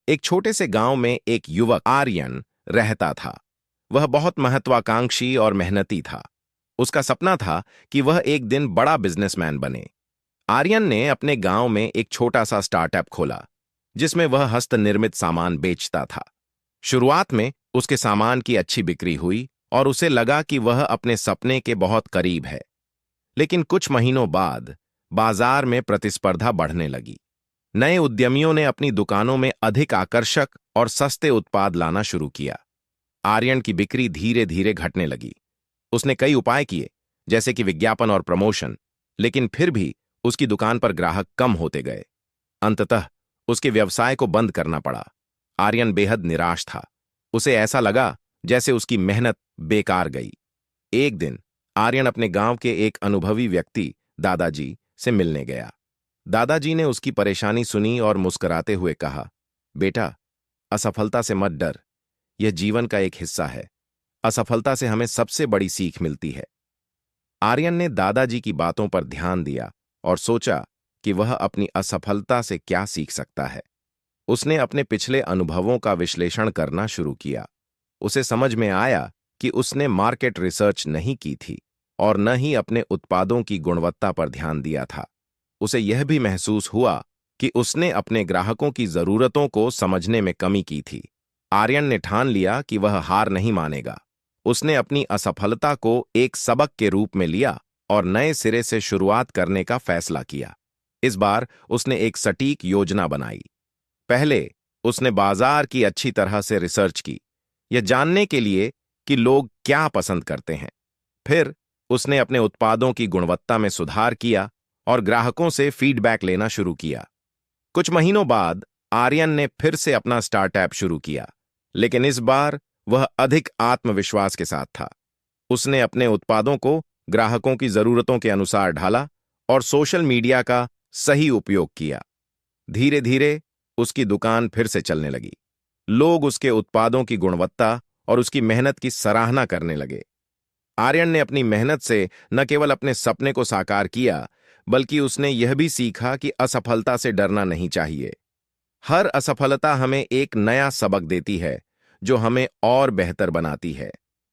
एक छोटे से गांव में एक युवक आर्यन रहता था। वह बहुत महत्वाकांक्षी और मेहनती था। उसका सपना था कि वह एक दिन बड़ा बिजनेसमैन बने। आर्यन ने अपने गांव में एक छोटा सा स्टार्टअप खोला, जिसमें वह हस्तनिर्मित सामान बेचता था। शुरुआत में उसके सामान की अच्छी बिक्री हुई और उसे लगा कि वह अपने सपने के बहुत करीब है। लेकिन कुछ महीनों बाद बाजार में प्रतिस्पर्धा बढ़ने लगी। नए उद्यमियों ने अपनी दुकानों में अधिक आकर्षक और सस्ते उत्पाद लाना शुरू किया। आर्यन की बिक्री धीरे धीरे घटने लगी। उसने कई उपाय किए, जैसे कि विज्ञापन और प्रमोशन, लेकिन फिर भी उसकी दुकान पर ग्राहक कम होते गए। अंततः उसके व्यवसाय को बंद करना पड़ा। आर्यन बेहद निराश था। उसे ऐसा लगा जैसे उसकी मेहनत बेकार गई। एक दिन आर्यन अपने गांव के एक अनुभवी व्यक्ति दादाजी से मिलने गया। दादाजी ने उसकी परेशानी सुनी और मुस्कुराते हुए कहा, बेटा, असफलता से मत डर। यह जीवन का एक हिस्सा है। असफलता से हमें सबसे बड़ी सीख मिलती है। आर्यन ने दादाजी की बातों पर ध्यान दिया और सोचा कि वह अपनी असफलता से क्या सीख सकता है। उसने अपने पिछले अनुभवों का विश्लेषण करना शुरू किया। उसे समझ में आया कि उसने मार्केट रिसर्च नहीं की थी और न ही अपने उत्पादों की गुणवत्ता पर ध्यान दिया था। उसे यह भी महसूस हुआ कि उसने अपने ग्राहकों की जरूरतों को समझने में कमी की थी। आर्यन ने ठान लिया कि वह हार नहीं मानेगा। उसने अपनी असफलता को एक सबक के रूप में लिया और नए सिरे से शुरुआत करने का फैसला किया। इस बार उसने एक सटीक योजना बनाई। पहले उसने बाजार की अच्छी तरह से रिसर्च की, यह जानने के लिए कि लोग क्या पसंद करते हैं। फिर उसने अपने उत्पादों की गुणवत्ता में सुधार किया और ग्राहकों से फीडबैक लेना शुरू किया। कुछ महीनों बाद आर्यन ने फिर से अपना स्टार्टअप शुरू किया, लेकिन इस बार वह अधिक आत्मविश्वास के साथ था। उसने अपने उत्पादों को ग्राहकों की जरूरतों के अनुसार ढाला और सोशल मीडिया का सही उपयोग किया। धीरे धीरे उसकी दुकान फिर से चलने लगी। लोग उसके उत्पादों की गुणवत्ता और उसकी मेहनत की सराहना करने लगे। आर्यन ने अपनी मेहनत से न केवल अपने सपने को साकार किया, बल्कि उसने यह भी सीखा कि असफलता से डरना नहीं चाहिए। हर असफलता हमें एक नया सबक देती है, जो हमें और बेहतर बनाती है।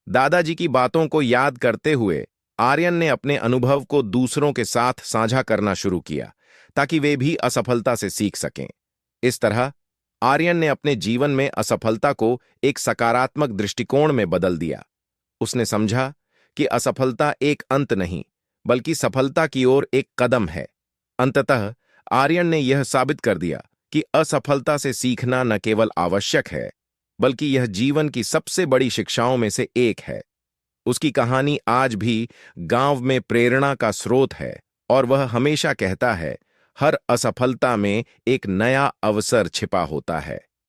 दादाजी की बातों को याद करते हुए आर्यन ने अपने अनुभव को दूसरों के साथ साझा करना शुरू किया, ताकि वे भी असफलता से सीख सकें। इस तरह आर्यन ने अपने जीवन में असफलता को एक सकारात्मक दृष्टिकोण में बदल दिया। उसने समझा कि असफलता एक अंत नहीं, बल्कि सफलता की ओर एक कदम है। अंततः आर्यन ने यह साबित कर दिया कि असफलता से सीखना न केवल आवश्यक है, बल्कि यह जीवन की सबसे बड़ी शिक्षाओं में से एक है। उसकी कहानी आज भी गांव में प्रेरणा का स्रोत है और वह हमेशा कहता है, हर असफलता में एक नया अवसर छिपा होता है।